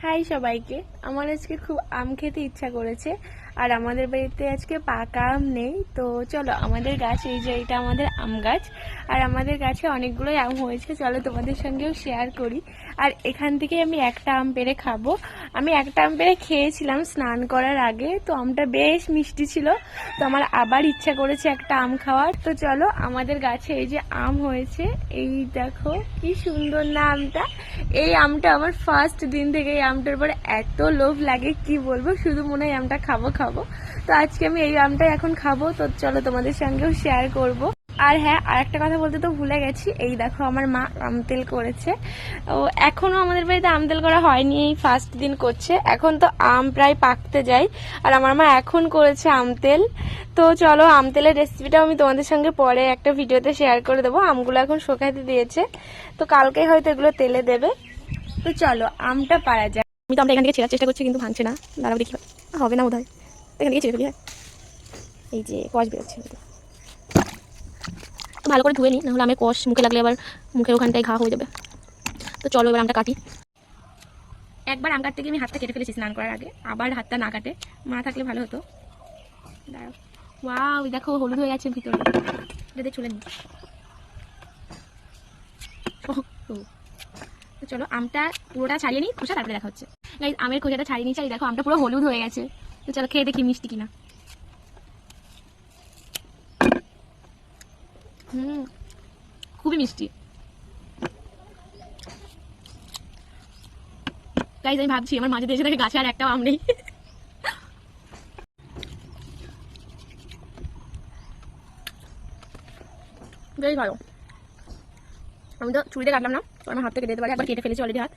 High সবাইকে। আমার আজকে খুব আম খেতে ইচ্ছা করেছে, আর আমাদের বাড়িতে আজকে পাকা আম নেই। তো চলো, আমাদের গাছ এই যে এটা আমাদের আম গাছ, আর আমাদের গাছে অনেকগুলোই আম হয়েছে। চলো তোমাদের সঙ্গেও শেয়ার করি। আর এখান থেকে আমি একটা আম পেড়ে খাবো। আমি একটা আম পেড়ে খেয়েছিলাম স্নান করার আগে, তো আমটা বেশ মিষ্টি ছিল। তো আমার আবার ইচ্ছা করেছে একটা আম খাওয়ার। তো চলো, আমাদের গাছে এই যে আম হয়েছে, এই দেখো কি সুন্দর না আমটা। এই আমটা আমার ফার্স্ট দিন থেকে এই আমটার পরে এত লোভ লাগে কি বলবো, শুধু মনে হয় আমটা খাবো খাবো। তো আজকে আমি এই আমটা এখন খাবো। তো চলো তোমাদের সঙ্গেও শেয়ার করব। আর হ্যাঁ, আর একটা কথা বলতে তো ভুলে গেছি, এই দেখো আমার মা আমতেল করেছে। ও এখনো আমাদের বাড়িতে আমতেল করা হয়নি, এই ফার্স্ট দিন করছে। এখন তো আম প্রায় পাকতে যায়, আর আমার মা এখন করেছে আমতেল। তো চলো, আমতেলের রেসিপিটাও আমি তোমাদের সঙ্গে পরে একটা ভিডিওতে শেয়ার করে দেবো। আমগুলো এখন শুকাতে দিয়েছে, তো কালকে হয়তো এগুলো তেলে দেবে। তো চলো আমটা পারা যায়। আমি তো আমটা এখান থেকে ছেড়ার চেষ্টা করছি, কিন্তু ভাঙছে না। দাঁড়াও দেখি, হবে না বোধহয়। এখান থেকে ছেড়ে ফেলি। এই যে কষ বেরোচ্ছে, তো ভালো করে ধুয়ে নিই, নাহলে আমের কষ মুখে লাগলে আবার মুখের ওখানটায় ঘা হয়ে যাবে। তো চলো এবার আমটা কাটি। একবার আম কাটতে গিয়ে আমি হাতটা কেটে ফেলেছি স্নান করার আগে, আবার হাতটা না কাটে মা থাকলে ভালো হতো। দাঁড়াও, ওয়াও দেখো হলুদ হয়ে গেছে ভিতরে, এটা চলে নি। তো চলো আমটা পুরোটা ছাড়িয়ে নিই, খোসা তারপরে দেখা হচ্ছে। গাইস, আমের খোসাটা ছাড়িয়ে নিয়েছি, দেখো আমটা পুরো হলুদ হয়ে গেছে। তো চলো খেয়ে দেখি মিষ্টি কিনা। খুবই মিষ্টি। গাইস, আমি ভাবছি আমার মাঝে এসে দেখে গাছে আর একটাও আম নেই। বেশ ভালো। আমি তো ছুরিতে কাটলাম না, তো আমার হাত থেকে কেটে দিতে পারি, একবার কেটে ফেলেছি অলরেডি হাত।